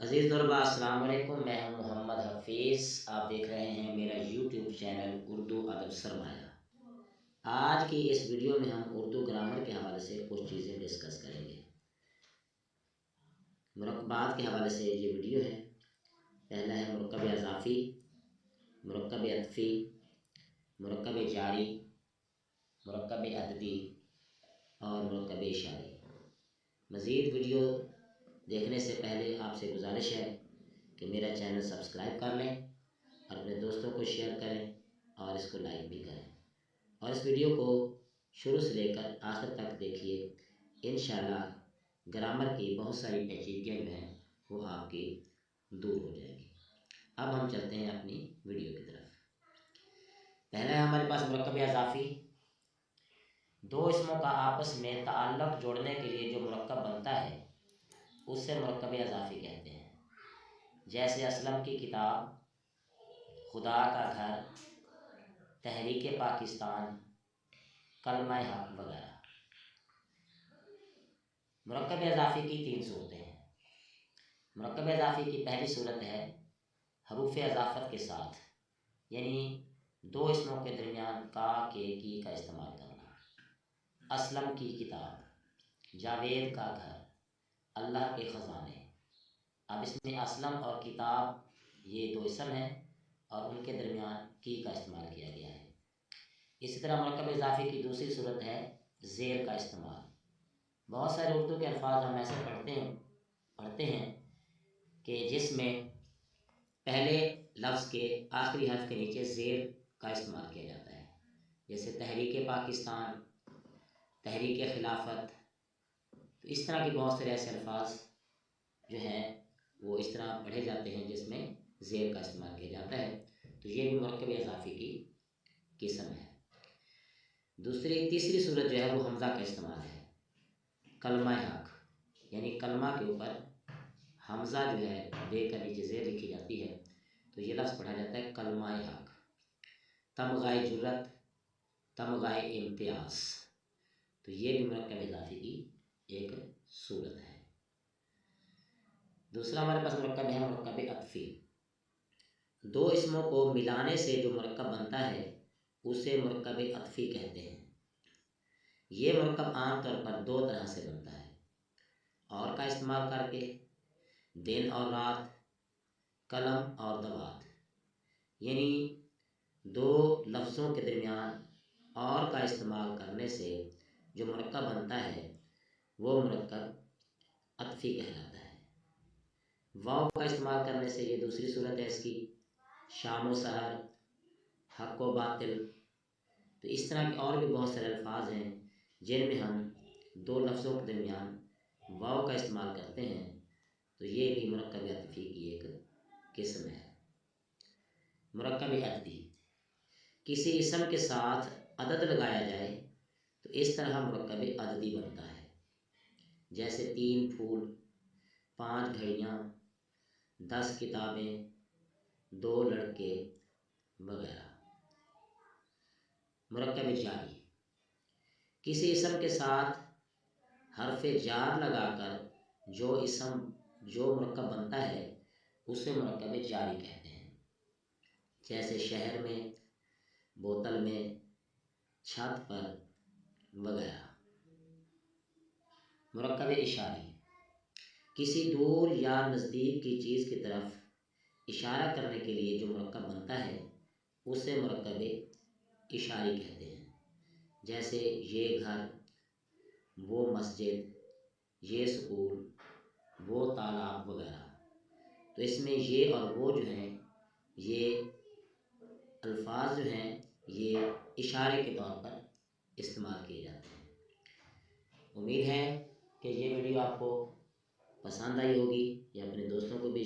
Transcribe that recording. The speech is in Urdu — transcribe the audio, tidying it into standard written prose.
عزیز طلباء السلام علیکم، میں ہوں محمد حفیظ۔ آپ دیکھ رہے ہیں میرا یوٹیوب چینل اردو ادب سرمایہ۔ آج کی اس ویڈیو میں ہم اردو گرامر کے حوالے سے کچھ چیزیں ڈسکس کریں گے۔ مرکبات کے حوالے سے یہ ویڈیو ہے۔ پہلا ہے مرکب اضافی، مرکب عطفی، مرکب جاری، مرکب عددی اور مرکب اشاری۔ مزید ویڈیو دیکھنے سے پہلے آپ سے گزارش ہے کہ میرا چینل سبسکرائب کر لیں اور اپنے دوستوں کو شیئر کریں اور اس کو لائک بھی کریں، اور اس ویڈیو کو شروع سے لے کر آخر تک دیکھیے۔ انشاءاللہ گرامر کی بہت ساری پیچیدگیاں جو ہیں وہ آپ کی دور ہو جائیں گی۔ اب ہم چلتے ہیں اپنی ویڈیو کی طرف۔ پہلا ہے ہمارے پاس مرکب اضافی۔ دو اسموں کا آپس میں تعلق جوڑنے کے لیے جو مرکب بنتا ہے اس سے مرکب اضافی کہتے ہیں، جیسے اسلم کی کتاب، خدا کا گھر، تحریک پاکستان، کلمہ حق وغیرہ۔ مرکب اضافی کی تین صورتیں ہیں۔ مرکب اضافی کی پہلی صورت ہے حروف اضافت کے ساتھ، یعنی دو اسموں کے درمیان کا کے کی کا استعمال کرنا۔ اسلم کی کتاب، جاوید کا گھر، اللہ کے خزانے۔ اب اس میں اسلم اور کتاب یہ دو اسم ہیں اور ان کے درمیان کی کا استعمال کیا گیا ہے۔ اسی طرح مرکب اضافی کی دوسری صورت ہے زیر کا استعمال۔ بہت سارے اردو کے الفاظ ہم ایسے پڑھتے ہیں کہ جس میں پہلے لفظ کے آخری حرف کے نیچے زیر کا استعمال کیا جاتا ہے، جیسے تحریک پاکستان، تحریک خلافت۔ تو اس طرح کے بہت سارے ایسے الفاظ جو ہیں وہ اس طرح پڑھے جاتے ہیں جس میں زیر کا استعمال کیا جاتا ہے، تو یہ بھی مرکب اضافی کی قسم ہے۔ تیسری صورت جو ہے وہ حمزہ کا استعمال ہے۔ کلمہ حق، یعنی کلمہ کے اوپر حمزہ جو ہے بے کا نیچے زیر لکھی جاتی ہے تو یہ لفظ پڑھا جاتا ہے کلمہ حق۔ تمغہ جرت، تمغہ امتیاز، تو یہ بھی مرکب اضافی کی ایک صورت ہے۔ دوسرا ہمارے پاس مرکب ہے مرکب عطفی۔ دو اسموں کو ملانے سے جو مرکب بنتا ہے اسے مرکب عطفی کہتے ہیں۔ یہ مرکب عام طور پر دو طرح سے بنتا ہے، اور کا استعمال کر کے، دن اور رات، قلم اور دوات، یعنی دو لفظوں کے درمیان اور کا استعمال کرنے سے جو مرکب بنتا ہے وہ مرکب عطفی کہلاتا ہے۔ واو کا استعمال کرنے سے یہ دوسری صورت ہے اس کی، شام و سحر، حق و باطل۔ تو اس طرح کے اور بھی بہت سارے الفاظ ہیں جن میں ہم دو لفظوں کے درمیان واو کا استعمال کرتے ہیں، تو یہ بھی مرکب عطفی کی ایک قسم ہے۔ مرکب عددی، کسی اسم کے ساتھ عدد لگایا جائے تو اس طرح مرکب عددی بنتا ہے، جیسے 3 پھول، 5 گھڑیاں، 10 کتابیں، 2 لڑکے وغیرہ۔ مرکب جاری، کسی اسم کے ساتھ حرف جار لگا کر جو مرکب بنتا ہے اسے مرکب جاری کہتے ہیں، جیسے شہر میں، بوتل میں، چھت پر وغیرہ۔ مرکب اشاری، کسی دور یا نزدیک کی چیز کی طرف اشارہ کرنے کے لیے جو مرکب بنتا ہے اسے مرکب اشاری کہتے ہیں، جیسے یہ گھر، وہ مسجد، یہ سکول، وہ تالاب وغیرہ۔ تو اس میں یہ اور وہ جو ہیں یہ الفاظ جو ہیں یہ اشارے کے طور پر استعمال کیے جاتے ہیں۔ امید ہے کہ یہ ویڈیو آپ کو پسند آئی ہوگی یا اپنے دوستوں کو بھی